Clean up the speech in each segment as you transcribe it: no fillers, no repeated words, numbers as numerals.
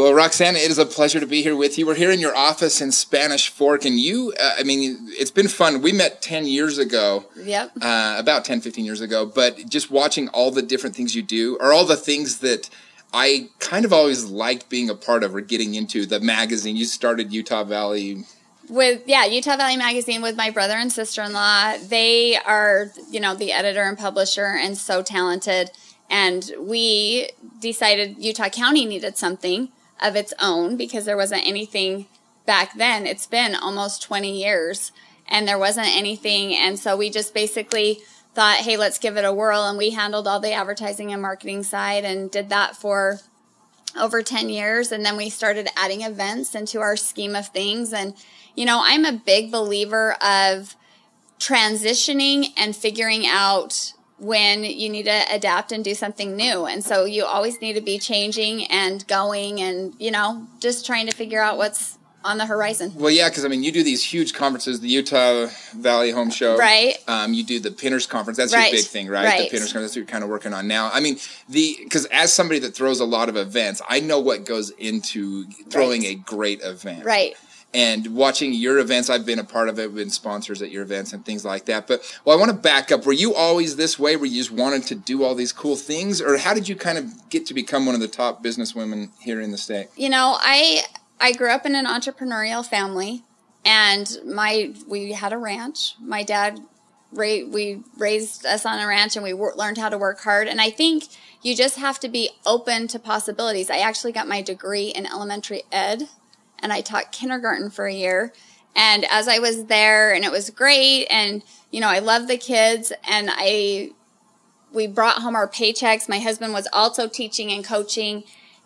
Well, Roxanne, it is a pleasure to be here with you. We're here in your office in Spanish Fork, and you, it's been fun. We met 10 years ago. Yep. About 10, 15 years ago, but just watching all the different things you do are all the things that I kind of always liked being a part of or getting into. The magazine, you started Utah Valley. Utah Valley Magazine with my brother and sister-in-law. They are, the editor and publisher and so talented. And we decided Utah County needed something of its own because there wasn't anything back then. It's been almost 20 years and there wasn't anything. And so we just basically thought, hey, let's give it a whirl. And we handled all the advertising and marketing side and did that for over 10 years. And then we started adding events into our scheme of things. And, I'm a big believer of transitioning and figuring out when you need to adapt and do something new. And so you always need to be changing and going and, just trying to figure out what's on the horizon. Well, yeah, because, you do these huge conferences, the Utah Valley Home Show. Right. You do the Pinners Conference. That's right. your big thing, right? Right. The Pinners Conference, that's what you're kind of working on now. Because as somebody that throws a lot of events, I know what goes into throwing a great event. Right. And watching your events, I've been a part of it, been sponsors at your events and things like that. But, I want to back up. Were you always this way, where you just wanted to do all these cool things? Or how did you kind of get to become one of the top businesswomen here in the state? I grew up in an entrepreneurial family, and we had a ranch. My dad, we raised us on a ranch, and we learned how to work hard. And I think you just have to be open to possibilities. I actually got my degree in elementary ed, and I taught kindergarten for a year. And as I was there, and it was great, and, I love the kids, and we brought home our paychecks. My husband was also teaching and coaching,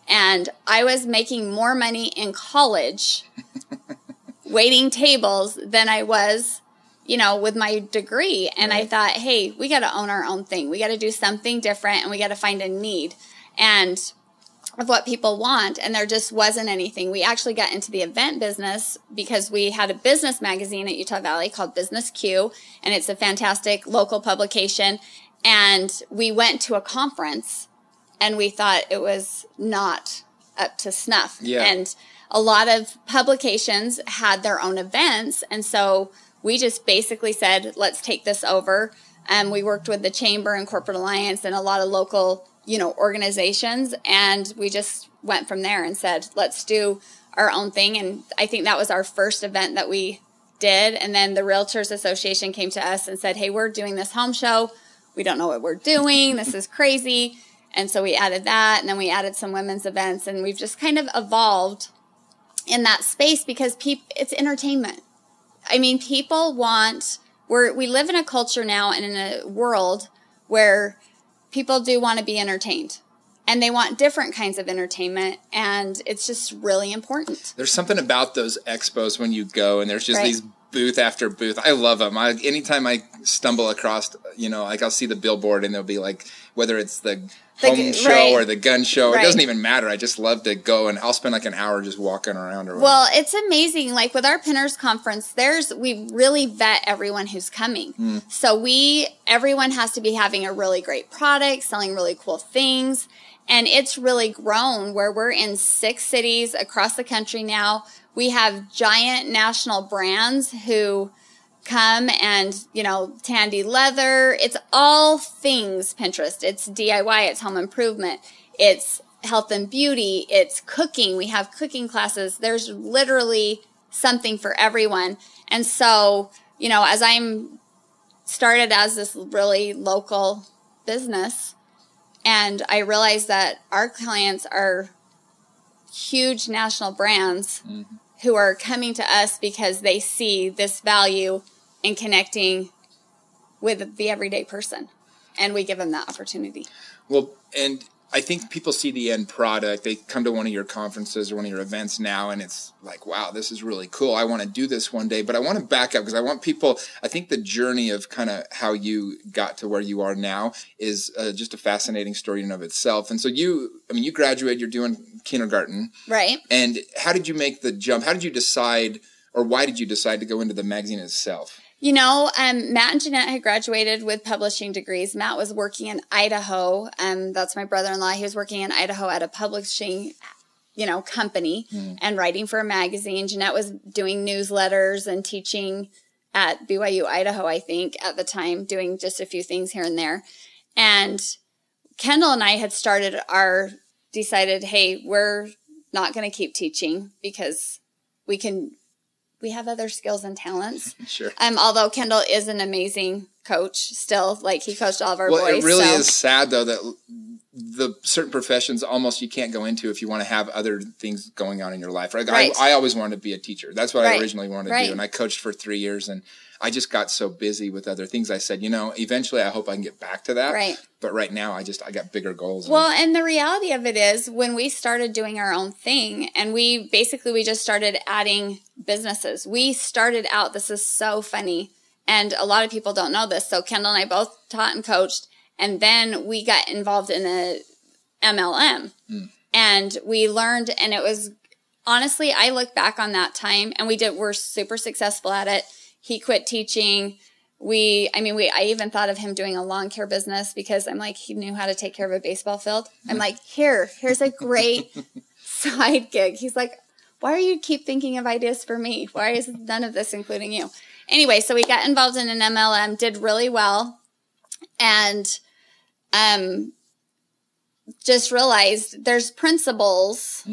and I was making more money in college waiting tables than I was, with my degree. And right. I thought, hey, we got to own our own thing. We got to do something different, and we got to find a need and of what people want. And there just wasn't anything. We actually got into the event business because we had a business magazine at Utah Valley called Business Q, and it's a fantastic local publication. And we went to a conference, and we thought it was not up to snuff. Yeah. And a lot of publications had their own events. And so we just basically said, let's take this over. And we worked with the Chamber and Corporate Alliance and a lot of local, organizations. And we just went from there and said, let's do our own thing. And I think that was our first event that we did. And then the Realtors Association came to us and said, hey, we're doing this home show. We don't know what we're doing. This is crazy. And so we added that, and then we added some women's events, and we've just kind of evolved in that space because it's entertainment. People we live in a culture now and in a world where people do want to be entertained, and they want different kinds of entertainment, and it's just really important. There's something about those expos when you go, and there's just right. these booth after booth. I love them. Anytime I stumble across, I'll see the billboard, and there'll be whether it's the home show right. or the gun show, right. It doesn't even matter. I just love to go, and I'll spend an hour just walking around. Well, it's amazing. With our Pinners Conference, we really vet everyone who's coming. So everyone has to be having a really great product, selling really cool things. And it's really grown where we're in 6 cities across the country now. We have giant national brands who come and, Tandy Leather. It's all things Pinterest. It's DIY. It's home improvement. It's health and beauty. It's cooking. We have cooking classes. There's literally something for everyone. And so, as I'm started as this really local business, and I realized that our clients are huge national brands who are coming to us because they see this value in connecting with the everyday person, and we give them that opportunity. Well, and I think people see the end product. They come to one of your conferences or one of your events now, and it's like, wow, this is really cool. I want to do this one day. But I want to back up because I think the journey of kind of how you got to where you are now is just a fascinating story in and of itself. And so you graduated, you're doing kindergarten. Right. And how did you make the jump? How did you decide, or why did you decide to go into the magazine itself? Matt and Jeanette had graduated with publishing degrees. Matt was working in Idaho. That's my brother-in-law. He was working in Idaho at a publishing company and writing for a magazine. Jeanette was doing newsletters and teaching at BYU, Idaho, I think, at the time, doing just a few things here and there. And Kendall and I had decided, hey, we're not going to keep teaching because we have other skills and talents. Sure. Although Kendall is an amazing coach still, like he coached all of our boys. Well, it really is sad though that the certain professions almost you can't go into if you want to have other things going on in your life. Right? I always wanted to be a teacher. That's what I originally wanted to do. And I coached for 3 years and I just got so busy with other things. I said, eventually I hope I can get back to that. Right. But right now I got bigger goals. Well, and the reality of it is when we started doing our own thing and we just started adding businesses. We started out, this is so funny. And a lot of people don't know this. So Kendall and I both taught and coached. And then we got involved in a MLM. And we learned, and it was, honestly, I look back on that time and we're super successful at it. He quit teaching. I even thought of him doing a lawn care business because I'm like, he knew how to take care of a baseball field. I'm like, here's a great side gig. He's like, why are you keep thinking of ideas for me? Why is none of this including you? Anyway, so we got involved in an MLM, did really well, and just realized there's principles,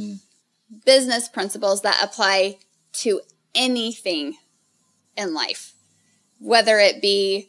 business principles that apply to anything in life, whether it be,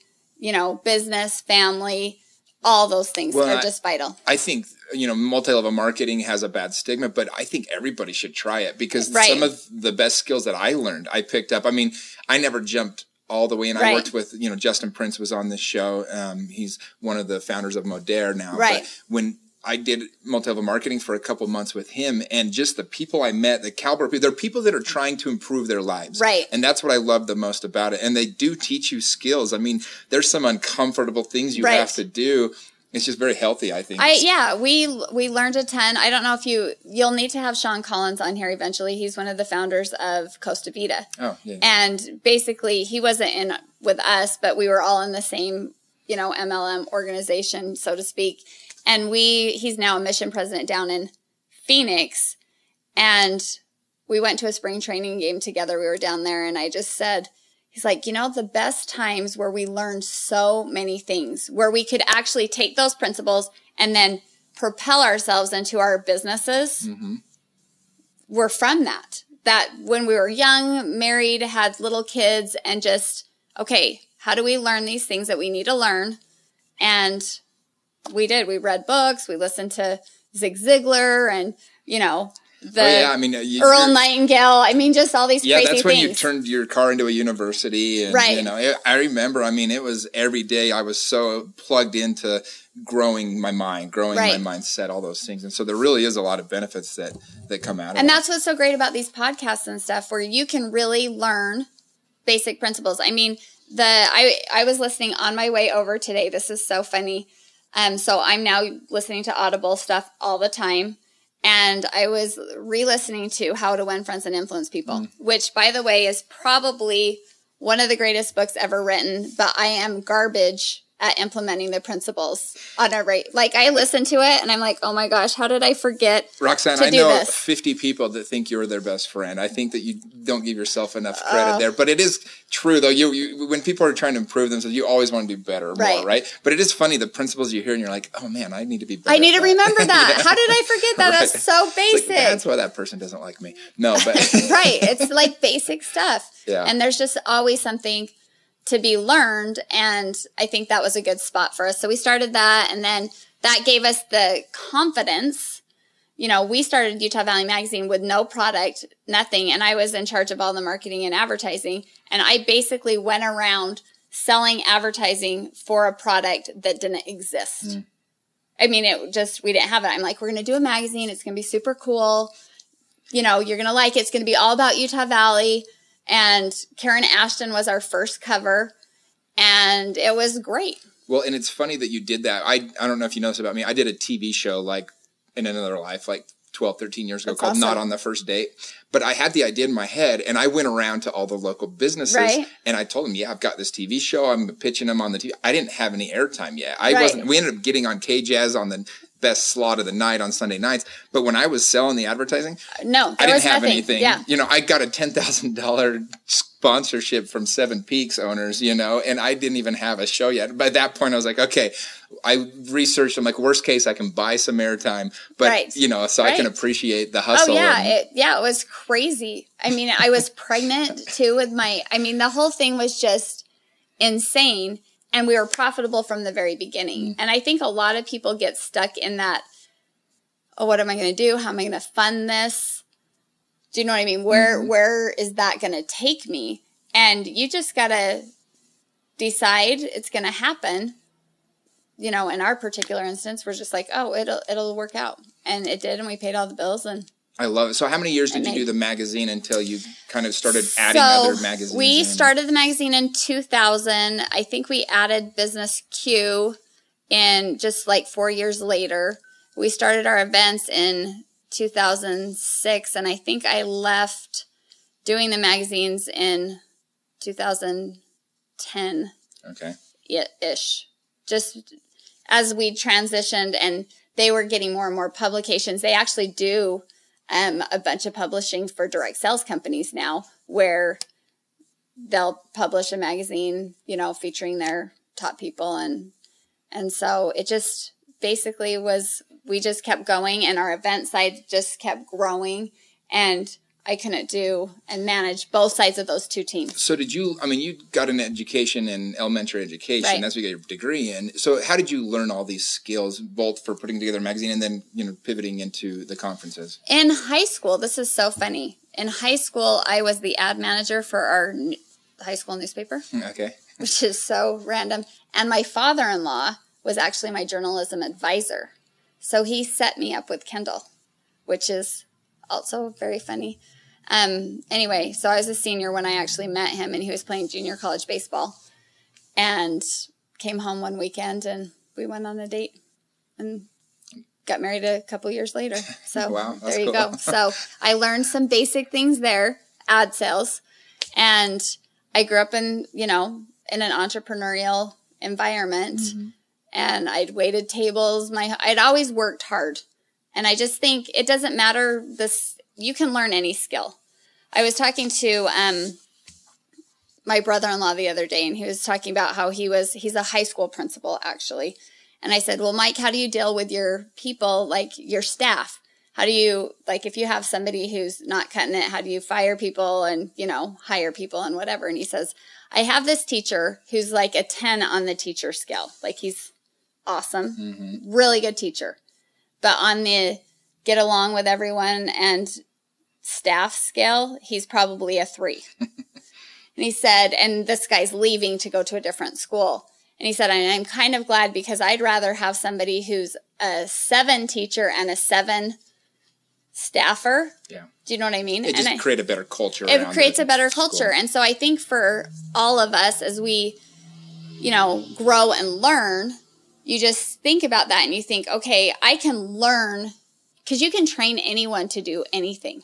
business, family, all those things are just vital. I think, multi-level marketing has a bad stigma, but I think everybody should try it because some of the best skills that I learned, I picked up. I never jumped all the way in. I worked with, Justin Prince was on this show. He's one of the founders of Modere now. Right. But when I did multi-level marketing for a couple months with him and just the people I met, the caliber of people, they're people that are trying to improve their lives. Right. And that's what I love the most about it. And they do teach you skills. There's some uncomfortable things you have to do. It's just very healthy, I think. We learned a ton. I don't know if you'll need to have Sean Collins on here eventually. He's one of the founders of Costa Vida. Oh, yeah. And basically he wasn't in with us, but we were all in the same, MLM organization, so to speak. And he's now a mission president down in Phoenix. And we went to a spring training game together. We were down there and I just said, he's like, the best times where we learned so many things, where we could actually take those principles and then propel ourselves into our businesses, were from that. That when we were young, married, had little kids, and just, okay, how do we learn these things that we need to learn? And we did. We read books. We listened to Zig Ziglar and, Earl Nightingale. Just all these crazy things. Yeah, that's when you turned your car into a university. And, I remember, it was every day I was so plugged into growing my mind, growing my mindset, all those things. And so there really is a lot of benefits that come out of it. And that's what's so great about these podcasts and stuff, where you can really learn basic principles. I was listening on my way over today. This is so funny. So I'm now listening to Audible stuff all the time. And I was re-listening to How to Win Friends and Influence People, which, by the way, is probably one of the greatest books ever written. But I am garbage at implementing the principles on a rate. Like, I listen to it and I'm like, oh my gosh, how did I forget Roxanne, to I do know this? 50 people that think you're their best friend. I think that you don't give yourself enough credit there. But it is true, though. You when people are trying to improve themselves, you always want to do better, more, right? But it is funny, the principles you hear and you're like, oh man, I need to be better. I need to remember that. How did I forget that? That's so basic. That's why that person doesn't like me. No, but right. It's like basic stuff. Yeah. And there's just always something to be learned, and I think that was a good spot for us. So we started that, and then that gave us the confidence. We started Utah Valley Magazine with no product, nothing, and I was in charge of all the marketing and advertising, and I basically went around selling advertising for a product that didn't exist. We didn't have it. I'm like, we're going to do a magazine. It's going to be super cool. You're going to like it. It's going to be all about Utah Valley. And Karen Ashton was our first cover, and it was great. Well, and it's funny that you did that. I don't know if you know this about me. I did a TV show in another life, 12, 13 years ago, called Not on the First Date. But I had the idea in my head, and I went around to all the local businesses, and I told them, I've got this TV show. I'm pitching them on the TV. I didn't have any airtime yet. We ended up getting on KJazz on the best slot of the night on Sunday nights. But when I was selling the advertising, no, I didn't have anything. Yeah. You know, I got a $10,000 sponsorship from Seven Peaks owners, you know, and I didn't even have a show yet. By that point, I was like, okay, I researched. I'm like, worst case, I can buy some airtime, but you know, so I can appreciate the hustle. Oh yeah, it was crazy. I mean, I was pregnant too with the whole thing was just insane, and we were profitable from the very beginning. And I think a lot of people get stuck in that. Oh, what am I going to do? How am I going to fund this? Do you know what I mean? Where is that going to take me? And you just got to decide it's going to happen. You know, in our particular instance, we're just like, oh, it'll work out. And it did, and we paid all the bills. And I love it. So how many years did you do the magazine until you kind of started adding other magazines? We started the magazine in 2000. I think we added Business Q in just like 4 years later. We started our events in 2006, and I think I left doing the magazines in 2010. Okay. Ish. Just as we transitioned and they were getting more and more publications. They actually do a bunch of publishing for direct sales companies now, where they'll publish a magazine, you know, featuring their top people. And so it just basically we just kept going, and our event side just kept growing, and I couldn't do and manage both sides of those two teams. So you got an education in elementary education. Right. That's what you got your degree in. So how did you learn all these skills, both for putting together a magazine and then, you know, pivoting into the conferences? In high school, this is so funny. In high school, I was the ad manager for our high school newspaper. Okay. Which is so random. And my father-in-law was actually my journalism advisor. So he set me up with Kendall, which is also very funny. Anyway, so I was a senior when I actually met him, and he was playing junior college baseball, and came home one weekend, and we went on a date and got married a couple years later. So wow, there you go. So I learned some basic things there, ad sales, and I grew up in an entrepreneurial environment, and I'd waited tables. I'd always worked hard, and I just think it doesn't matter you can learn any skill. I was talking to my brother-in-law the other day, and he was talking about how he's a high school principal, actually. And I said, well, Mike, how do you deal with your people, like your staff? How do you, like, if you have somebody who's not cutting it, how do you fire people and, hire people and whatever? And he says, I have this teacher who's like a 10 on the teacher scale. Like, he's awesome, really good teacher. But on the get along with everyone and staff scale, he's probably a 3. And he said, and this guy's leaving to go to a different school. And he said, I'm kind of glad, because I'd rather have somebody who's a 7 teacher and a 7 staffer. Yeah. Do you know what I mean? It just creates a better culture. It creates a better culture. And so I think for all of us, as we, grow and learn, you just think about that and you think, okay, I can learn, because you can train anyone to do anything.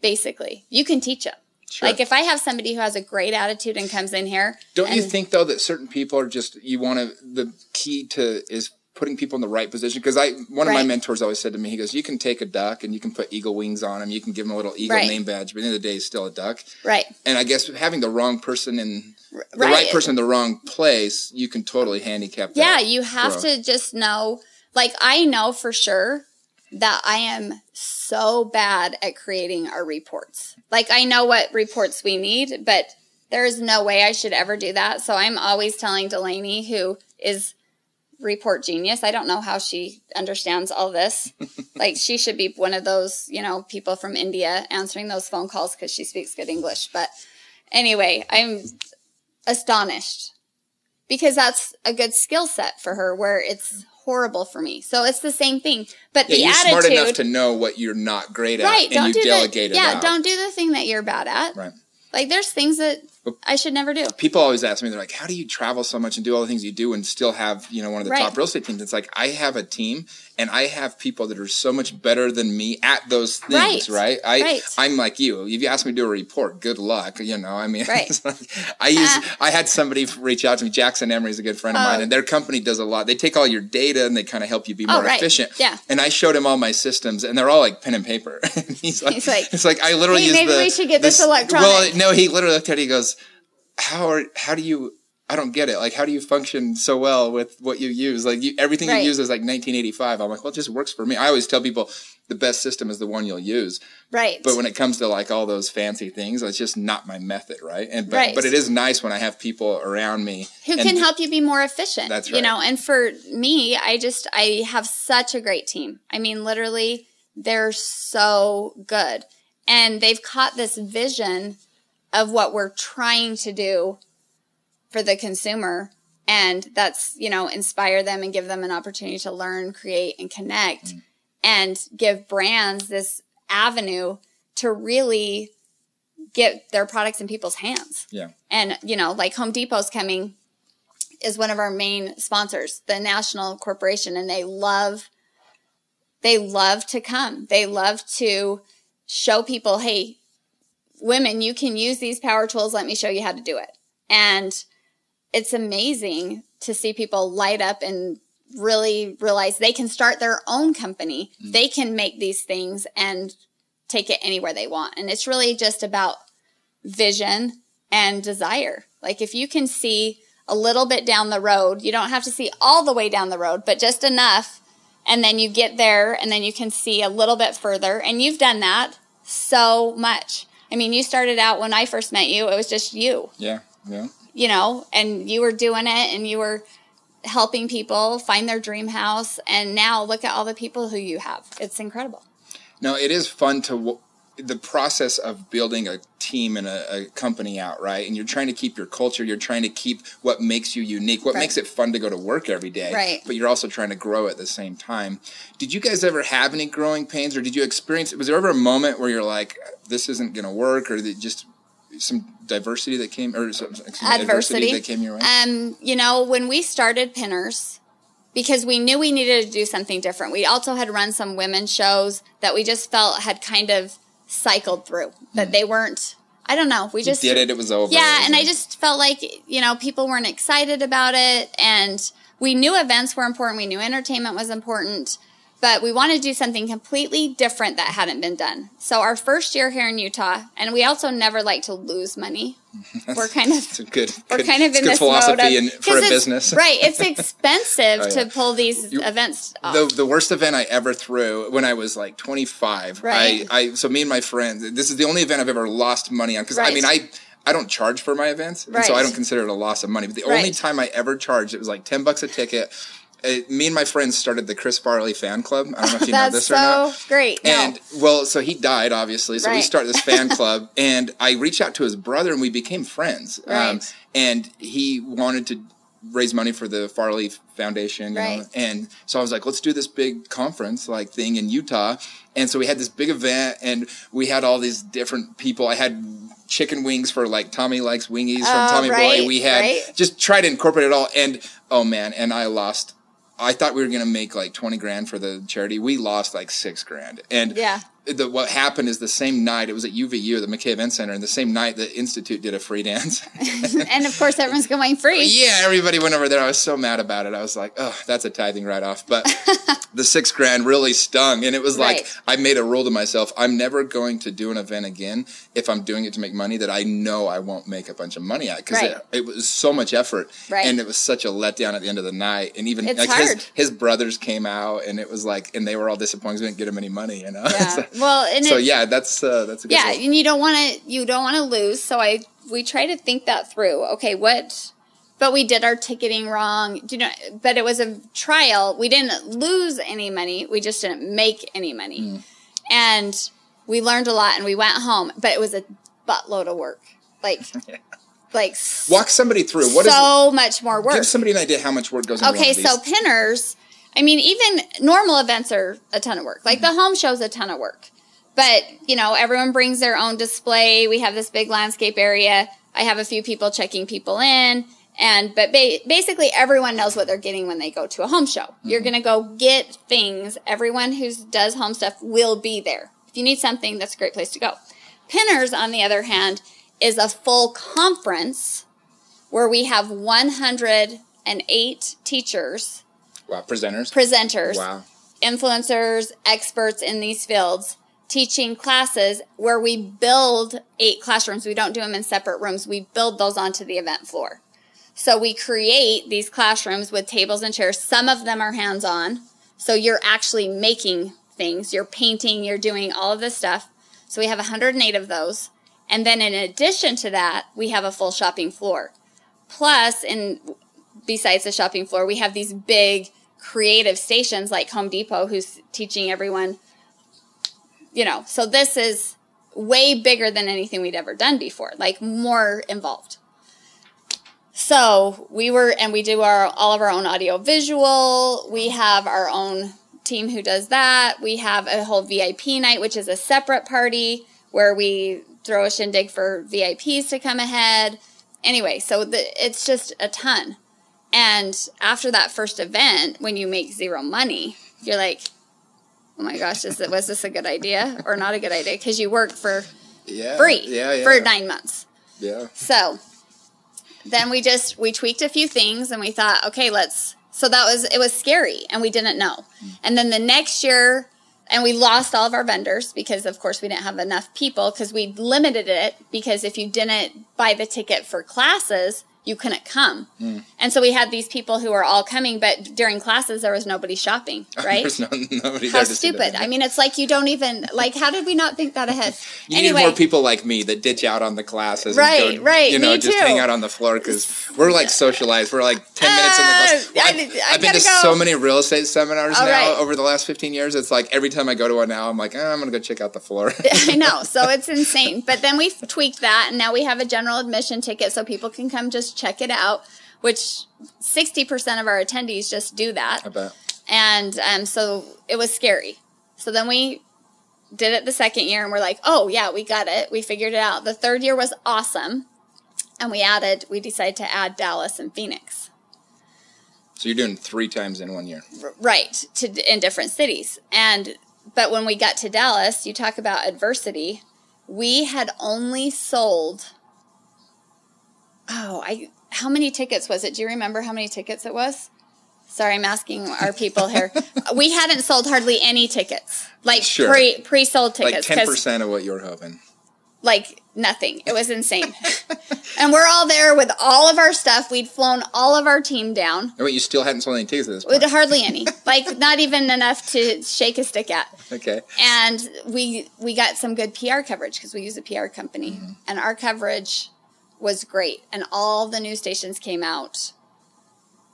Basically, you can teach them. Sure. Like, if I have somebody who has a great attitude and comes in here. Don't you think, though, that certain people are just, the key is putting people in the right position? Because one of my mentors always said to me, he goes, you can take a duck and you can put eagle wings on him. You can give him a little eagle name badge, but at the end of the day, he's still a duck. Right. And I guess having the wrong person in the right person in the wrong place, you can totally handicap that. Yeah, you have to just know, like, I know for sure that I am so bad at creating our reports. Like, I know what reports we need, but there is no way I should ever do that. So I'm always telling Delaney, who is report genius, I don't know how she understands all this. Like, she should be one of those, people from India answering those phone calls because she speaks good English. But anyway, I'm astonished, because that's a good skill set for her, where it's horrible for me. So it's the same thing. But the you're attitude, smart enough to know what you're not great at, and you delegate it out. Don't do the thing that you're bad at. Right. Like, there's things that I should never do. People always ask me, they're like, how do you travel so much and do all the things you do and still have, you know, one of the top real estate teams? It's like, I have a team and I have people that are so much better than me at those things, right? I'm like you. If you ask me to do a report, good luck. You know, I mean, it's like, I had somebody reach out to me. Jackson Emery is a good friend of mine, and their company does a lot. They take all your data and they kind of help you be more efficient. Yeah. And I showed him all my systems, and they're all like pen and paper. And he's like, it's like I literally use maybe we should get this electronic. Well, no, he literally looked at it. He goes, how do you? I don't get it. Like, how do you function so well with what you use? Like, everything you use is like 1985. I'm like, well, it just works for me. I always tell people the best system is the one you'll use. Right. But when it comes to like all those fancy things, it's just not my method, right? And but it is nice when I have people around me who can help you be more efficient. That's right. You know, and for me, I have such a great team. I mean, literally, they're so good. And they've caught this vision of what we're trying to do for the consumer, and that's, you know, inspire them and give them an opportunity to learn, create, and connect, and give brands this avenue to really get their products in people's hands. Yeah. And, you know, like Home Depot's coming is one of our main sponsors, the national corporation, and they love to come. They love to show people, hey, women, you can use these power tools. Let me show you how to do it. And it's amazing to see people light up and really realize they can start their own company. They can make these things and take it anywhere they want. And it's really just about vision and desire. Like, if you can see a little bit down the road, you don't have to see all the way down the road, but just enough. And then you get there and then you can see a little bit further. And you've done that so much. I mean, you started out when I first met you, it was just you. Yeah. Yeah. You know, and you were doing it and you were helping people find their dream house. And now look at all the people who you have. It's incredible. No, it is fun to the process of building a team and a company out, right? And you're trying to keep your culture. You're trying to keep what makes you unique, what makes it fun to go to work every day. Right. But you're also trying to grow at the same time. Did you guys ever have any growing pains, or did you experience, was there ever a moment where you're like, this isn't going to work, or just some diversity that came, or some adversity that came your way? You know, when we started Pinners, because we knew we needed to do something different. We also had run some women's shows that we just felt had kind of cycled through, that they weren't, I don't know. We just did it. It was over. Yeah. And I just felt like, you know, people weren't excited about it. And we knew events were important. We knew entertainment was important. But we wanted to do something completely different that hadn't been done. So our first year here in Utah, and we also never like to lose money. We're kind of in this philosophy mode for a business. Right. It's expensive to pull these events off. The worst event I ever threw when I was like 25. Right. So me and my friend, this is the only event I've ever lost money on. Because I mean, I don't charge for my events. And so I don't consider it a loss of money. But the only time I ever charged, it was like $10 a ticket. Me and my friends started the Chris Farley fan club. I don't know if you know this or not. That's so great. And, well, so he died, obviously. So we started this fan club. And I reached out to his brother, and we became friends. And he wanted to raise money for the Farley Foundation. You know? And so I was like, let's do this big conference like thing in Utah. And so we had this big event, and we had all these different people. I had chicken wings for like Tommy Likes Wingies from Tommy Boy. We had just tried to incorporate it all. And, oh, man, and I thought we were going to make like 20 grand for the charity. We lost like $6,000. And what happened is the same night, it was at UVU, the McKay Event Center, and the same night the Institute did a free dance. And of course, everyone's going free. Yeah, everybody went over there. I was so mad about it. I was like, oh, that's a tithing write-off. But the $6,000 really stung. And it was like, I made a rule to myself, I'm never going to do an event again if I'm doing it to make money that I know I won't make a bunch of money at. Because it was so much effort. And it was such a letdown at the end of the night. And even like his brothers came out, and it was like, and they were all disappointed. We didn't get him any money, you know? Yeah. Well, and so that's a good and you don't want to lose. So we try to think that through. Okay, but we did our ticketing wrong. But it was a trial. We didn't lose any money. We just didn't make any money. And we learned a lot, and we went home, but it was a buttload of work. Walk somebody through. Much more work. Give somebody an idea how much work goes into one of these. So Pinners, I mean, even normal events are a ton of work. Like the home show's a ton of work. But, everyone brings their own display. We have this big landscape area. I have a few people checking people in. But basically everyone knows what they're getting when they go to a home show. Mm-hmm. You're going to go get things. Everyone who does home stuff will be there. If you need something, that's a great place to go. Pinners, on the other hand, is a full conference where we have 108 teachers. Wow, presenters. Wow. Influencers, experts in these fields, teaching classes where we build 8 classrooms. We don't do them in separate rooms. We build those onto the event floor. So we create these classrooms with tables and chairs. Some of them are hands-on. So you're actually making things. You're painting. You're doing all of this stuff. So we have 108 of those. And then in addition to that, we have a full shopping floor. Plus, besides the shopping floor, we have these big creative stations like Home Depot, who's teaching everyone, So this is way bigger than anything we'd ever done before, like more involved. So we do all of our own audio visual. We have our own team who does that. We have a whole VIP night, which is a separate party where we throw a shindig for VIPs to come ahead. Anyway, so it's just a ton. And after that first event, when you make zero money, you're like, oh my gosh, was this a good idea or not a good idea? Because you worked for free for 9 months. Yeah. So then we tweaked a few things and we thought, okay, it was scary and we didn't know. And then the next year, and we lost all of our vendors because, of course, we didn't have enough people because we limited it because if you didn't buy the ticket for classes, you couldn't come. And so we had these people who were all coming, but during classes, there was nobody shopping, right? There's nobody How there. stupid. I mean, it's like you don't even, how did we not think that ahead? You need more people like me that ditch out on the classes. Right. Me just too. hang out on the floor because we're like socialized. We're like 10 minutes in the class. I've been to so many real estate seminars over the last 15 years. It's like every time I go to one now, I'm like, I'm going to go check out the floor. I know. So it's insane. But then we tweaked that, and now we have a general admission ticket so people can come just check it out, which 60% of our attendees just do that. I bet. And so it was scary. So then we did it the second year, and we're like, oh, yeah, we got it. We figured it out. The third year was awesome, and we decided to add Dallas and Phoenix. So you're doing 3 times in 1 year. Right, in different cities. But when we got to Dallas, you talk about adversity, we had only sold, how many tickets was it? Do you remember how many tickets it was? Sorry, I'm asking our people here. We hadn't sold hardly any tickets, pre-sold tickets. Like 10% of what you were hoping. Like nothing. It was insane. And we're all there with all of our stuff. We'd flown all of our team down. Oh, wait, you still hadn't sold any tickets at this point? Hardly any. Not even enough to shake a stick at. Okay. And we got some good PR coverage because we use a PR company. Mm-hmm. And our coverage was great. And all the news stations came out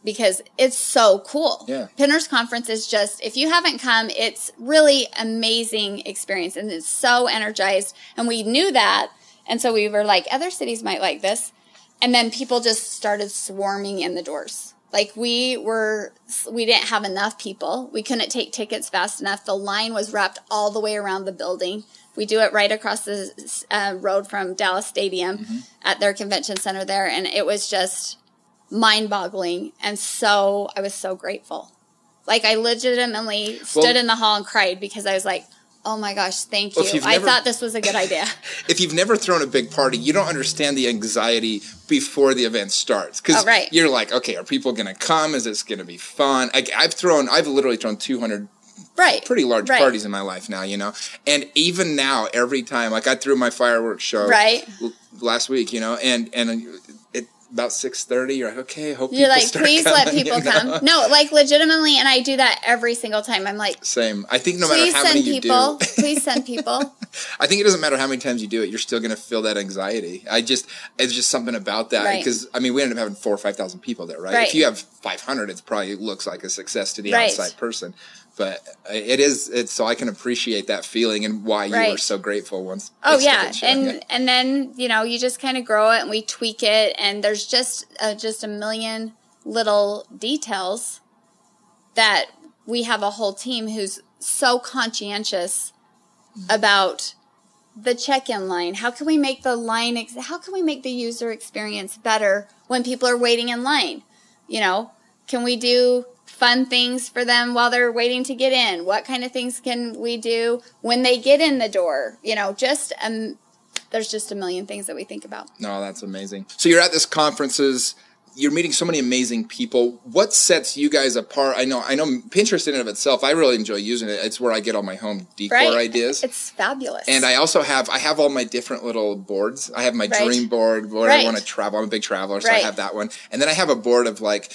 because it's so cool. Yeah. Pinners Conference is just, if you haven't come, it's really amazing experience. And it's so energized. And we knew that. And so we were like, other cities might like this. And then people just started swarming in the doors. We didn't have enough people. We couldn't take tickets fast enough. The line was wrapped all the way around the building. We do it right across the road from Dallas Stadium at their convention center there. And it was just mind-boggling. And so I was so grateful. I legitimately stood in the hall and cried because I was like, oh my gosh, thank you. I thought this was a good idea. If you've never thrown a big party, you don't understand the anxiety before the event starts. Because you're like, okay, are people going to come? Is this going to be fun? I've literally thrown 200 pretty large parties in my life now, And even now, every time, I threw my fireworks show last week, and it about 6:30, you're like, okay, hope you're people like, start please coming, let people come. No, legitimately, and I do that every single time. I'm like, same. I think no matter how many you do, please send people. I think it doesn't matter how many times you do it, you're still going to feel that anxiety. It's just something about that because we ended up having 4,000 or 5,000 people there, right? If you have 500, it probably looks like a success to the outside person. But it's so I can appreciate that feeling and why you were so grateful once. Oh yeah, and then you just kind of grow it and we tweak it, and there's just a million little details that we have a whole team who's so conscientious about the check-in line. How can we make the line, how can we make the user experience better when people are waiting in line? You know, can we do fun things for them while they're waiting to get in? What kind of things can we do when they get in the door? You know, just there's just a million things that we think about. No, that's amazing. So you're at this conferences. You're meeting so many amazing people. What sets you guys apart? I know Pinterest in and of itself, I really enjoy using it. It's where I get all my home decor ideas. It's fabulous. And I also have all my different little boards. I have my dream board where I want to travel. I'm a big traveler, so I have that one. And then I have a board of like,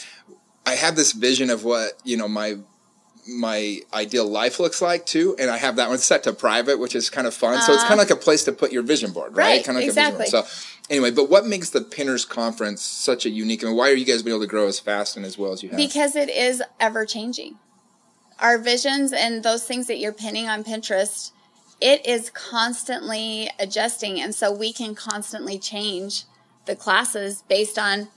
I have this vision of what, you know, my ideal life looks like too, and I have that one set to private, which is kind of fun. So it's kind of like a place to put your vision board, right? Kind of like a vision board. So anyway, but what makes the Pinners Conference such a unique, and why are you guys being able to grow as fast and as well as you have? Because it is ever changing. Our visions and those things that you're pinning on Pinterest, it is constantly adjusting, and so we can constantly change the classes based on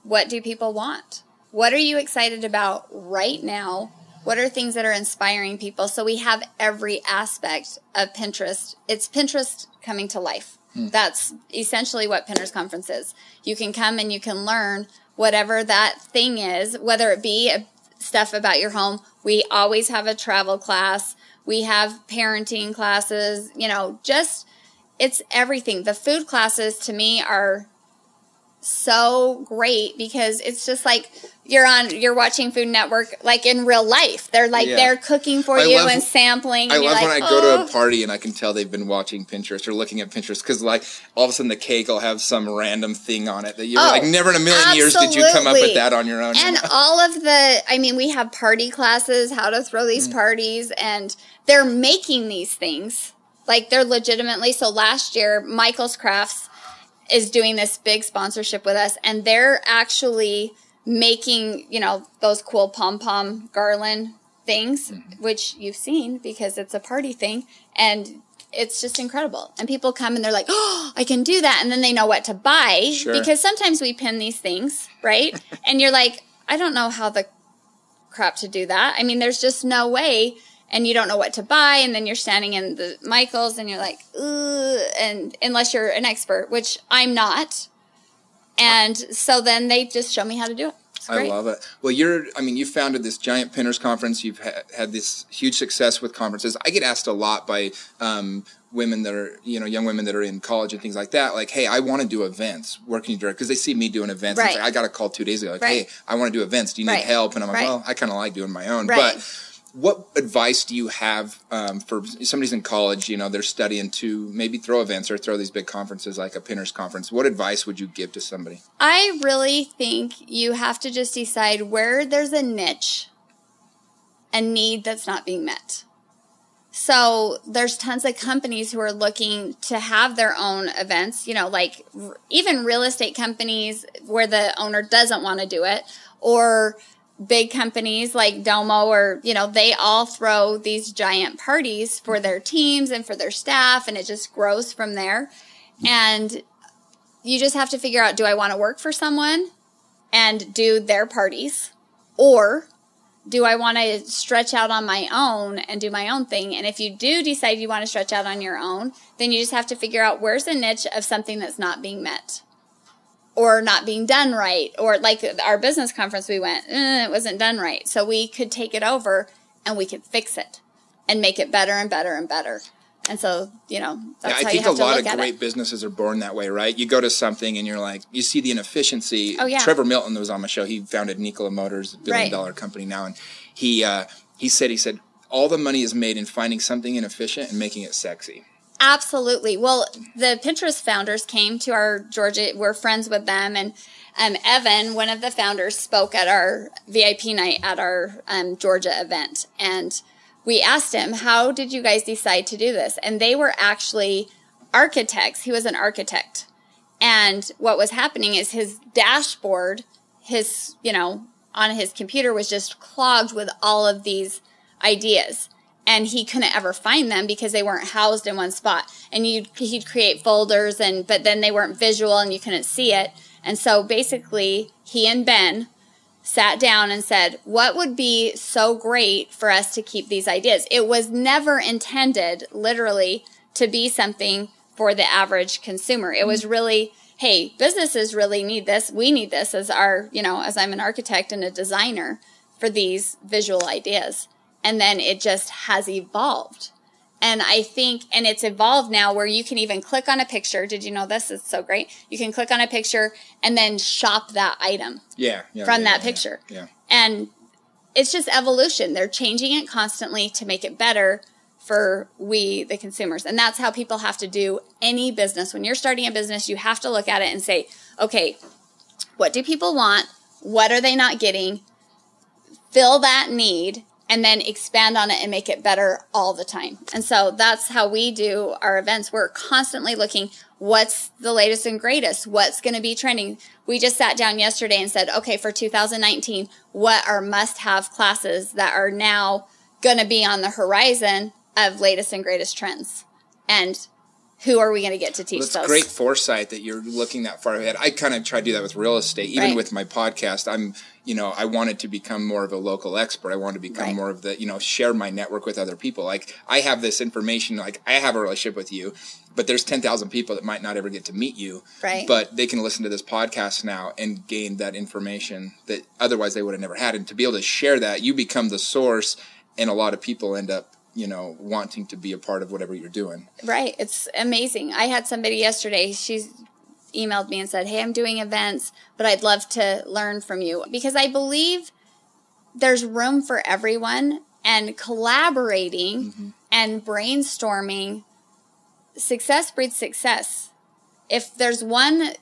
what do people want. What are you excited about right now? What are things that are inspiring people? So we have every aspect of Pinterest. It's Pinterest coming to life. That's essentially what Pinners Conference is. You can come and you can learn whatever that thing is, whether it be stuff about your home. We always have a travel class. We have parenting classes, you know, just it's everything. The food classes to me are so great because it's just like you're watching Food Network like in real life. They're like they're cooking for you and sampling. I and love when I go to a party and I can tell they've been watching Pinterest or looking at Pinterest because like all of a sudden the cake will have some random thing on it that you're like never in a million years did you come up with that on your own. And all of we have party classes, how to throw these parties, and they're making these things like they're legitimately. So last year, Michael's Crafts is doing this big sponsorship with us, and they're actually making, you know, those cool pom-pom garland things, which you've seen because it's a party thing, and it's just incredible. And people come and they're like, oh, I can do that, and then they know what to buy because sometimes we pin these things, right? And you're like, I don't know how the crap to do that. I mean, there's just no way. And you don't know what to buy, and then you're standing in the Michaels, and you're like, ugh, and unless you're an expert, which I'm not. And so then they just show me how to do it. It's great. I love it. Well, you founded this giant Pinners Conference. You've had this huge success with conferences. I get asked a lot by women that are, you know, young women that are in college and things like that. Like, hey, I want to do events. Where can you direct? Because they see me doing events. Right. Like, I got a call 2 days ago. Like, hey, I want to do events. Do you need help? And I'm like, well, I kind of like doing my own. Right. But what advice do you have for somebody's in college, you know, they're studying to maybe throw events or throw these big conferences like a Pinners Conference? What advice would you give to somebody? I really think you have to just decide where there's a niche, a need that's not being met. So there's tons of companies who are looking to have their own events, you know, like even real estate companies where the owner doesn't want to do it, or big companies like Domo, or, you know, they all throw these giant parties for their teams and for their staff, and it just grows from there. And you just have to figure out, do I want to work for someone and do their parties, or do I want to stretch out on my own and do my own thing? And if you do decide you want to stretch out on your own, then you just have to figure out where's the niche of something that's not being met or not being done right. Or like our business conference we went, it wasn't done right. So we could take it over and we could fix it and make it better and better and better. And so, you know, that's how you have to look at it. I think a lot of great businesses are born that way, right? You go to something and you're like, you see the inefficiency. Oh, yeah. Trevor Milton was on my show. He founded Nikola Motors, a billion-dollar company now. And he said, all the money is made in finding something inefficient and making it sexy. Absolutely. Well, the Pinterest founders came to our Georgia. We're friends with them. And Evan, one of the founders, spoke at our VIP night at our Georgia event. And we asked him, how did you guys decide to do this? And they were actually architects. He was an architect. And what was happening is his dashboard, on his computer was just clogged with all of these ideas. And he couldn't ever find them because they weren't housed in one spot. And he'd create folders, but then they weren't visual and you couldn't see it. And so basically he and Ben sat down and said, what would be so great for us to keep these ideas? It was never intended, literally, to be something for the average consumer. It was really, hey, businesses really need this. We need this as our, as I'm an architect and a designer for these visual ideas. And then it just has evolved. And I think, and it's evolved now where you can even click on a picture. Did you know this? It's so great. You can click on a picture and then shop that item from that picture. Yeah. And it's just evolution. They're changing it constantly to make it better for we, the consumers. And that's how people have to do any business. When you're starting a business, you have to look at it and say, okay, what do people want? What are they not getting? Fill that need, and then expand on it and make it better all the time. And so that's how we do our events. We're constantly looking, what's the latest and greatest? What's going to be trending? We just sat down yesterday and said, okay, for 2019, what are must-have classes that are now going to be on the horizon of latest and greatest trends? And who are we going to get to teach those? It's great foresight that you're looking that far ahead. I kind of try to do that with real estate. Even with my podcast, I wanted to become more of a local expert. I wanted to become more of the, share my network with other people. Like, I have this information, like, I have a relationship with you, but there's 10,000 people that might not ever get to meet you. Right. But they can listen to this podcast now and gain that information that otherwise they would have never had. And to be able to share that, you become the source, and a lot of people end up wanting to be a part of whatever you're doing. Right. It's amazing. I had somebody yesterday, she's emailed me and said, hey, I'm doing events, but I'd love to learn from you. Because I believe there's room for everyone, and collaborating and brainstorming, success breeds success. If there's one,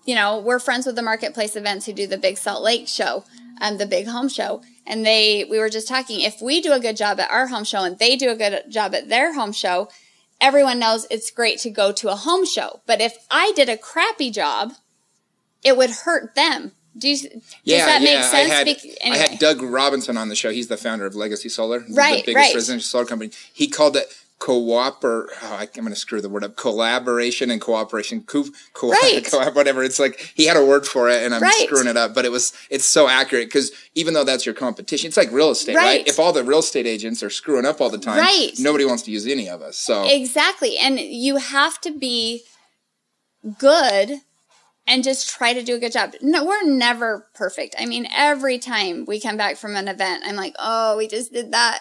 we're friends with the Marketplace Events who do the Big Salt Lake show, the Big Home Show. And we were just talking, if we do a good job at our home show and they do a good job at their home show, everyone knows it's great to go to a home show. But if I did a crappy job, it would hurt them. Does that make sense? I had Doug Robinson on the show. He's the founder of Legacy Solar, the biggest residential solar company. He called it I'm going to screw the word up. Collaboration and cooperation. Whatever. It's like he had a word for it, and I'm screwing it up. But it's so accurate, because even though that's your competition, it's like real estate, right? If all the real estate agents are screwing up all the time, nobody wants to use any of us. So exactly, and you have to be good and just try to do a good job. No, we're never perfect. I mean, every time we come back from an event, I'm like, oh, we just did that.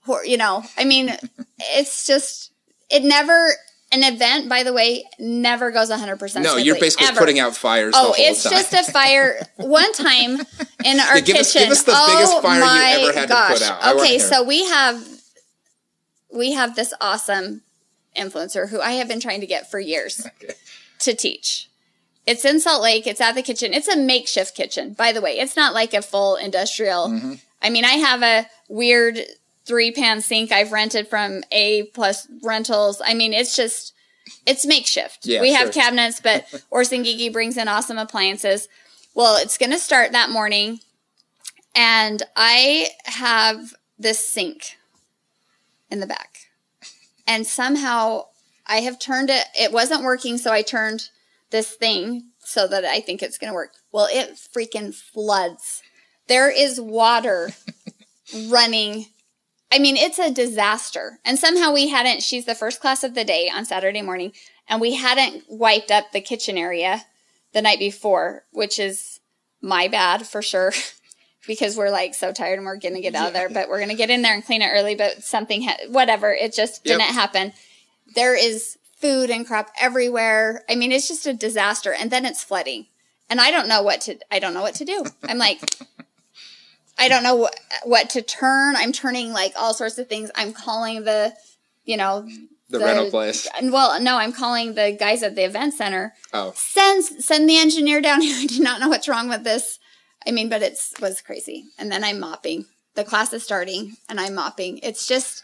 It's just, an event, by the way, never goes 100% smoothly. No, you're basically putting out fires the whole time. It's just a fire. One time in our kitchen. Give us the biggest fire you ever had to put out. Okay, so we have this awesome influencer who I have been trying to get for years to teach. It's in Salt Lake. It's at the kitchen. It's a makeshift kitchen, by the way. It's not like a full industrial. I mean, I have a weird 3-pan sink I've rented from A+ Rentals. I mean, it's makeshift. We have cabinets, but Orson Gigi brings in awesome appliances. Well, it's going to start that morning, and I have this sink in the back. And somehow I have turned it. It wasn't working, so I turned this thing so that I think it's going to work. Well, it freaking floods. There is water running. I mean, it's a disaster. And somehow she's the first class of the day on Saturday morning, and we hadn't wiped up the kitchen area the night before, which is my bad for sure, because we're like so tired and we're going to get out of there, but we're going to get in there and clean it early, but whatever, it just didn't happen. There is food and crap everywhere. I mean, it's just a disaster. And then it's flooding, and I don't know what to do. I'm like, I don't know what to turn. I'm turning like all sorts of things. I'm calling the rental place. Well, no, I'm calling the guys at the event center. Oh. Send the engineer down here. I do not know what's wrong with this. I mean, but it was crazy. And then I'm mopping. The class is starting, and I'm mopping. It's just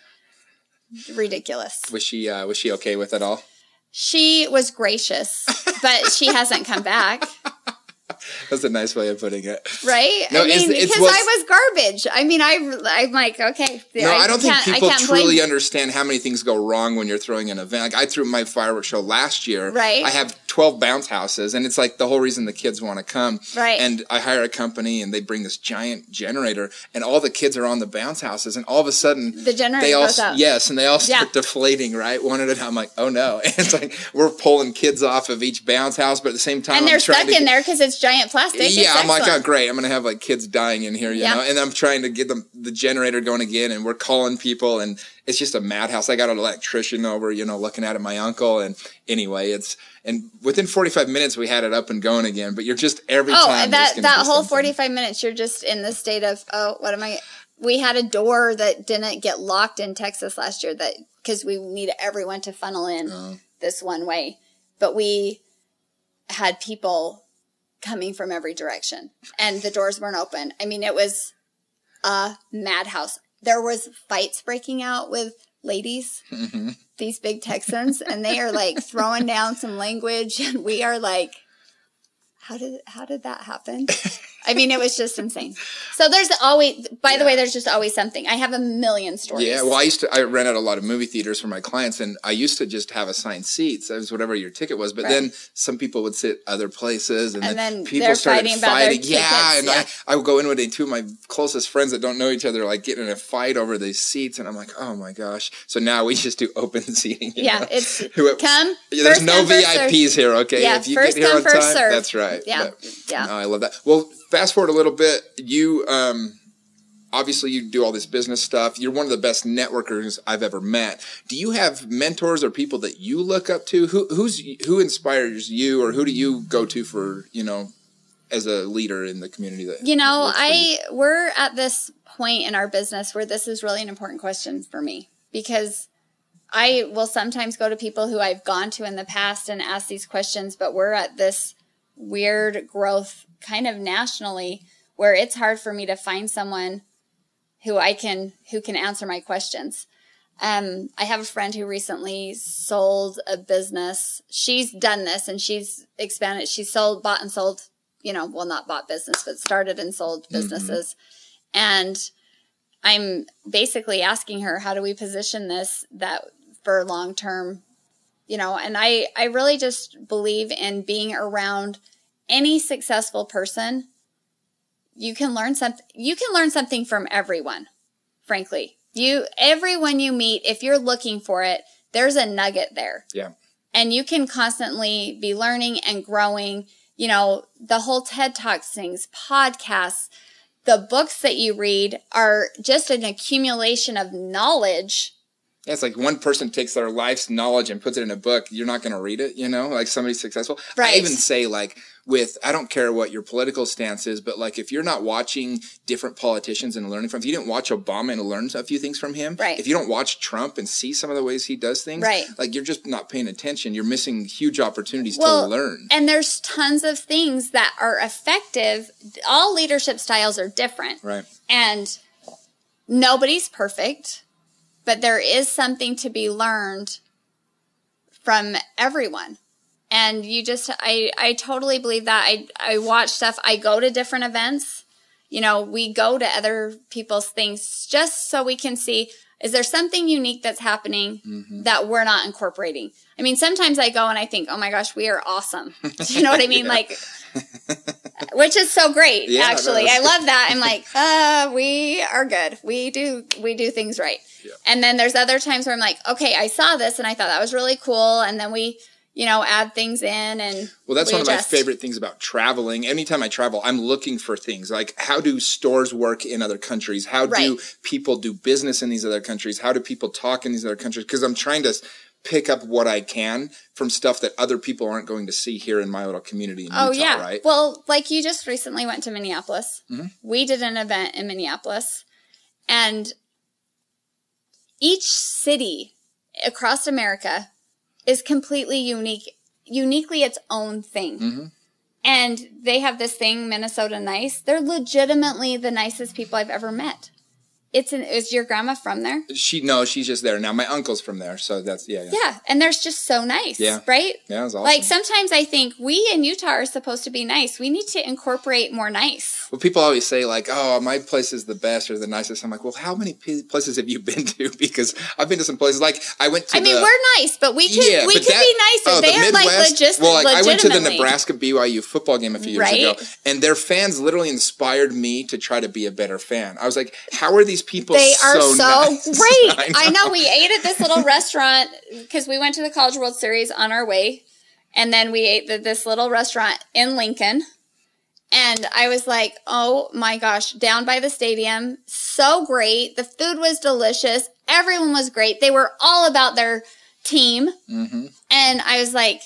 ridiculous. Was she okay with it all? She was gracious, but she hasn't come back. That's a nice way of putting it. Right? No, I mean, because I was garbage. I mean, I'm like, okay. No, I don't think people truly understand how many things go wrong when you're throwing an event. Like, I threw my fireworks show last year. Right. I have 12 bounce houses, and it's like the whole reason the kids want to come. Right. And I hire a company, and they bring this giant generator, and all the kids are on the bounce houses, and all of a sudden the generator goes out. Yes, and they all start deflating, right, one at a time. I'm like, oh no! And it's like we're pulling kids off of each bounce house, but at the same time, and they're stuck in there because it's giant plastic. Yeah, I'm like, oh great, I'm gonna have like kids dying in here, you know. And I'm trying to get the generator going again, and we're calling people, and it's just a madhouse. I got an electrician over, you know, looking at it, my uncle, and anyway, and within 45 minutes we had it up and going again. But you're just every time. that whole 45 minutes, you're just in the state of, oh, what am I? We had a door that didn't get locked in Texas last year because we needed everyone to funnel in this one way, but we had people coming from every direction, and the doors weren't open. I mean, it was a madhouse. There was fights breaking out with ladies, these big Texans, and they are like throwing down some language, and we are like, how did that happen? I mean, it was just insane. So there's always, by the way, there's just always something. I have a million stories. Yeah, well, I rent out a lot of movie theaters for my clients, and I used to just have assigned seats. That was whatever your ticket was. But then some people would sit other places, and then people started fighting. Yeah, and I would go in with two of my closest friends that don't know each other, like getting in a fight over these seats, and I'm like, oh my gosh. So now we just do open seating. It's come. There's no VIPs here, okay? Yeah, if you first get here come, on first time, serve. that's right. Yeah, No, I love that. Well, fast forward a little bit, you obviously you do all this business stuff. You're one of the best networkers I've ever met. Do you have mentors or people that you look up to? Who inspires you, or who do you go to for, you know, as a leader in the community? That we're at this point in our business where this is really an important question for me, because I will sometimes go to people who I've gone to in the past and ask these questions, but we're at this weird growth kind of nationally where it's hard for me to find someone who can answer my questions. I have a friend who recently sold a business. She's done this and she's expanded. She bought and sold, you know, well, not bought business, but started and sold businesses. And I'm basically asking her, how do we position this for long-term, you know, and I really just believe in being around any successful person. You can learn something from everyone, frankly. Everyone you meet, if you're looking for it, there's a nugget there. Yeah. And you can constantly be learning and growing, you know, the whole TED Talks things, podcasts, the books that you read are just an accumulation of knowledge. Yeah, it's like one person takes their life's knowledge and puts it in a book. You're not going to read it, you know, like somebody successful. Right. I even say, like, I don't care what your political stance is, but like if you're not watching different politicians and learning from, if you didn't watch Obama and learn a few things from him, right. If you don't watch Trump and see some of the ways he does things, right. Like you're just not paying attention. You're missing huge opportunities to learn. And there's tons of things that are effective. All leadership styles are different. Right. And nobody's perfect. But there is something to be learned from everyone. And I totally believe that. I watch stuff. I go to different events. You know, we go to other people's things just so we can see, is there something unique that's happening that we're not incorporating? I mean, sometimes I go and I think, oh my gosh, we are awesome. Do you know what I mean? Like, which is so great, actually. I love that. I'm like, we are good. We do things right. Yeah. And then there's other times where I'm like, okay, I saw this and I thought that was really cool. And then we, you know, add things in and well, that's one of my favorite things about traveling. Anytime I travel, I'm looking for things like, how do stores work in other countries? How do people do business in these other countries? How do people talk in these other countries? Because I'm trying to pick up what I can from stuff that other people aren't going to see here in my little community in Utah, right? Well, like you just recently went to Minneapolis. We did an event in Minneapolis, and each city across America is completely uniquely its own thing. And they have this thing, Minnesota Nice. They're legitimately the nicest people I've ever met. Is your grandma from there? She's just there now. My uncle's from there, so that's Yeah, and they're just so nice, right? Yeah, it was awesome. Like sometimes I think we in Utah are supposed to be nice. We need to incorporate more nice. Well, people always say like, "Oh, my place is the best or the nicest." I'm like, "Well, how many places have you been to?" Because I've been to some places. Like I went to. We're nice, but we could be nicer. They are like legitimately. Well, I went to the Nebraska BYU football game a few years ago, and their fans literally inspired me to try to be a better fan. I was like, "How are these people?" They are so nice? great. I know. We ate at this little restaurant because we went to the College World Series on our way. And then we ate at this little restaurant in Lincoln. And I was like, oh my gosh, down by the stadium. So great. The food was delicious. Everyone was great. They were all about their team. Mm-hmm. And I was like,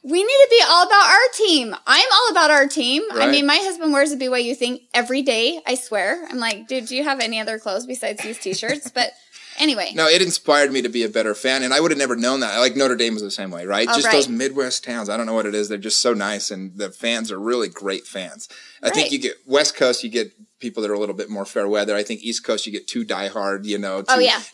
we need to be all about our team. I'm all about our team. Right. I mean, my husband wears a BYU thing every day, I swear. I'm like, dude, do you have any other clothes besides these t-shirts? But anyway. No, it inspired me to be a better fan, and I would have never known that. Like Notre Dame was the same way, right? Those Midwest towns. I don't know what it is. They're just so nice, and the fans are really great fans. I think you get West Coast, you get people that are a little bit more fair weather. I think East Coast, you get too diehard,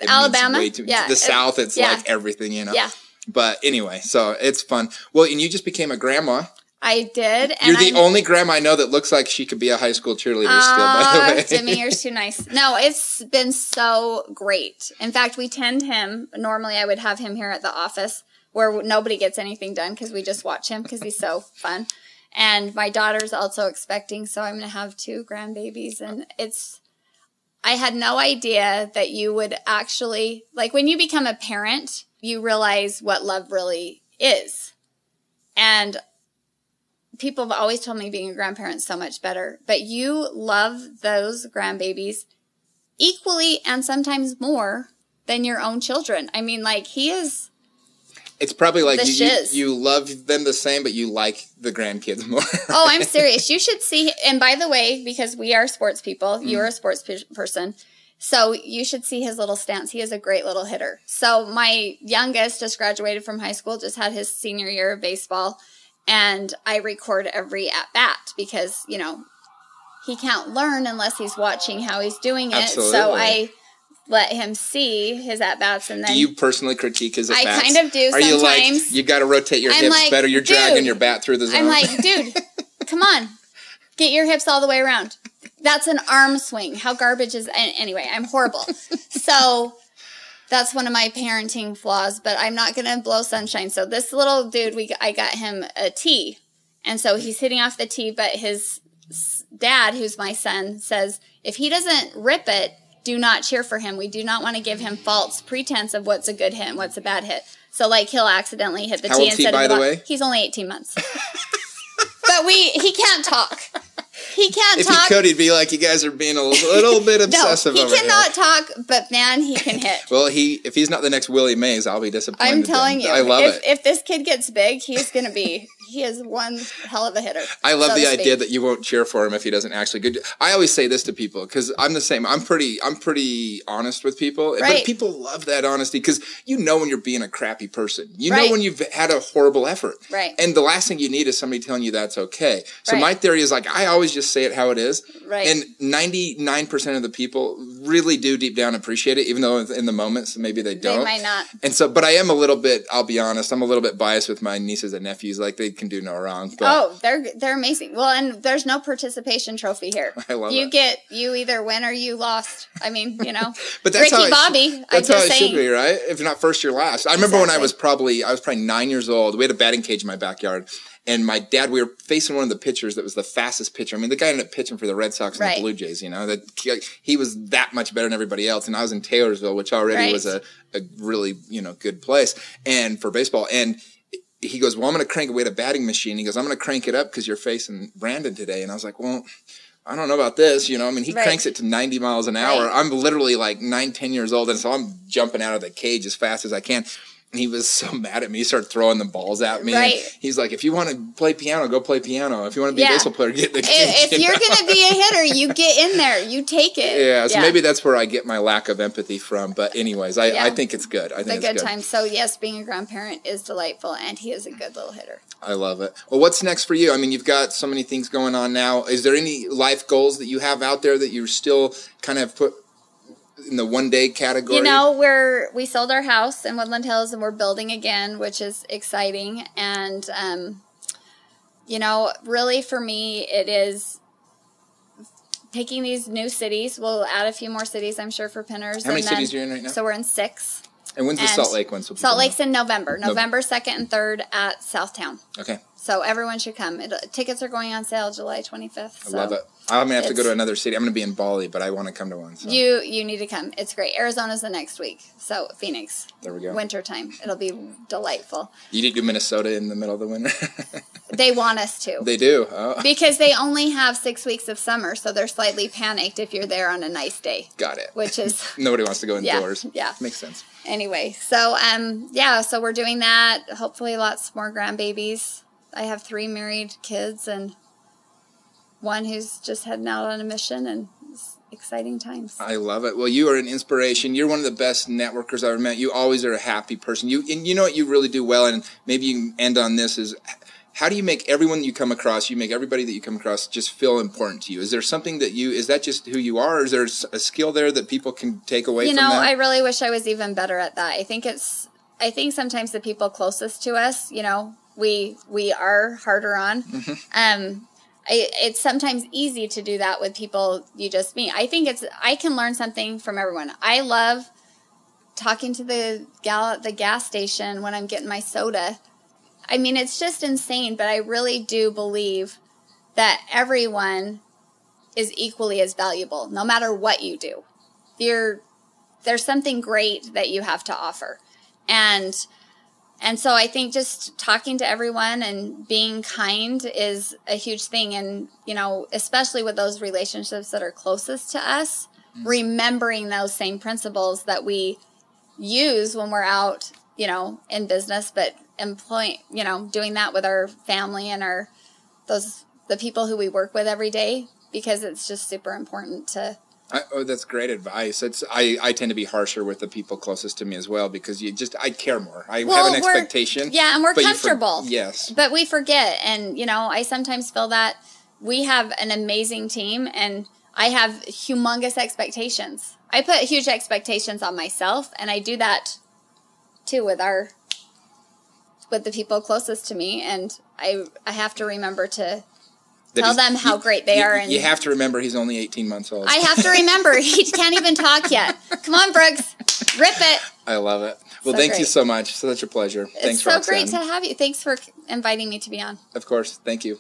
Alabama. The South, it's like everything, Yeah. But anyway, so it's fun. Well, and you just became a grandma. I did. And you're the only grandma I know that looks like she could be a high school cheerleader still, by the way. Jimmy, you're too nice. No, it's been so great. In fact, we tend him. Normally, I would have him here at the office where nobody gets anything done because we just watch him because he's so fun. And my daughter's also expecting, so I'm going to have 2 grandbabies. And I had no idea that you would actually, like when you become a parent, you realize what love really is. And people have always told me being a grandparent is so much better, but you love those grandbabies equally and sometimes more than your own children. I mean, like he is. It's probably like you love them the same, but you like the grandkids more. Oh, I'm serious. You should see. And by the way, because we are sports people, you're a sports person. So you should see his little stance. He is a great little hitter. So my youngest just graduated from high school, just had his senior year of baseball. And I record every at-bat because, he can't learn unless he's watching how he's doing it. Absolutely. So I let him see his at-bats. And then do you personally critique his at-bats? I kind of do sometimes. Are you like, you got to rotate your hips better? You're dragging your bat through the zone. I'm like, dude, come on. Get your hips all the way around. That's an arm swing. How garbage is... Anyway, I'm horrible. So... that's one of my parenting flaws, but I'm not going to blow sunshine. So this little dude, I got him a tee. And so he's hitting off the tee, but his dad, who's my son, says, if he doesn't rip it, do not cheer for him. We do not want to give him false pretense of what's a good hit and what's a bad hit. So like he'll accidentally hit the tee instead of the ball. He's only 18 months. But he can't talk. He can't talk. If he could, he'd be like, you guys are being a little bit obsessive over here. He cannot talk, but man, he can hit. Well, if he's not the next Willie Mays, I'll be disappointed. I'm telling you. I love it. If this kid gets big, he is one hell of a hitter. I love the idea that you won't cheer for him if he doesn't actually good. I always say this to people because I'm the same. I'm pretty honest with people, but people love that honesty because when you're being a crappy person. You know when you've had a horrible effort. Right. And the last thing you need is somebody telling you that's okay. So my theory is like I always just say it how it is. Right. And 99% of the people really do deep down appreciate it, even though in the moment maybe they don't. They might not. And so, but I am a little bit. I'll be honest. I'm a little bit biased with my nieces and nephews. Like they can do no wrong. But they're amazing. Well, and there's no participation trophy here. I love it. You either win or you lost. I mean, but that's Ricky Bobby. That's how it should be, right? If not first, you're last. I remember when I was probably 9 years old. We had a batting cage in my backyard. And my dad, we were facing one of the pitchers that was the fastest pitcher. I mean, the guy ended up pitching for the Red Sox and the Blue Jays, that he was that much better than everybody else. And I was in Taylorsville, which already was a really, good place and for baseball. And he goes, well, I'm going to crank it. We had a batting machine. He goes, I'm going to crank it up because you're facing Brandon today. And I was like, well, I don't know about this. He cranks it to 90 miles an hour. I'm literally like 9, 10 years old. And so I'm jumping out of the cage as fast as I can. And he was so mad at me. He started throwing the balls at me. Right. He's like, if you want to play piano, go play piano. If you want to be a baseball player, get in the game. If you're going to be a hitter, you get in there. You take it. Yeah, so maybe that's where I get my lack of empathy from. But anyways, I think it's good. I think it's a good time. So, yes, being a grandparent is delightful, and he is a good little hitter. I love it. Well, what's next for you? I mean, you've got so many things going on now. Is there any life goals that you have out there that you're still kind of put in the one-day category? You know, we sold our house in Woodland Hills, and we're building again, which is exciting. And, you know, really for me, it is picking these new cities. We'll add a few more cities, I'm sure, for Pinners. How many cities are you in right now? So we're in 6. And when's the Salt Lake one? So Salt Lake's in November 2nd and 3rd at Southtown. Okay. So everyone should come. Tickets are going on sale July 25th. I love it. I'm going to have to go to another city. I'm going to be in Bali, but I want to come to one. So. You need to come. It's great. Arizona's the next week. So Phoenix. There we go. Wintertime. It'll be delightful. You didn't do Minnesota in the middle of the winter? They want us to. They do? Oh. Because they only have 6 weeks of summer, so they're slightly panicked if you're there on a nice day. Got it. Which is... Nobody wants to go indoors. Yeah. Makes sense. Anyway, so, so we're doing that. Hopefully lots more grandbabies. I have 3 married kids and one who's just heading out on a mission, and it's exciting times. I love it. Well, you are an inspiration. You're one of the best networkers I've ever met. You always are a happy person. And you know what you really do well, and maybe you can end on this, is how do you make everyone you come across, you make everybody that you come across just feel important to you? Is there something is that just who you are, or is there a skill there that people can take away from that? I really wish I was even better at that. I think sometimes the people closest to us, we are harder on. Mm-hmm. It's sometimes easy to do that with people you just meet. I can learn something from everyone. I love talking to the gal at the gas station when I'm getting my soda. I mean, it's just insane, but I really do believe that everyone is equally as valuable, no matter what you do. There's something great that you have to offer. And so I think just talking to everyone and being kind is a huge thing. And, especially with those relationships that are closest to us, remembering those same principles that we use when we're out, in business, but doing that with our family and the people who we work with every day, because it's just super important to... that's great advice. I tend to be harsher with the people closest to me as well, because I care more. I have an expectation. Yeah, and we're comfortable. Yes. But we forget. And, I sometimes feel that we have an amazing team, and I have humongous expectations. I put huge expectations on myself, and I do that too with the people closest to me. And I have to remember to tell them how great they are. And you have to remember he's only 18 months old. I have to remember. He can't even talk yet. Come on, Brooks. Rip it. I love it. Well, thank you so much. Such a pleasure. Thanks, Roxanne. Roxanne. It's so great to have you. Thanks for inviting me to be on. Of course. Thank you.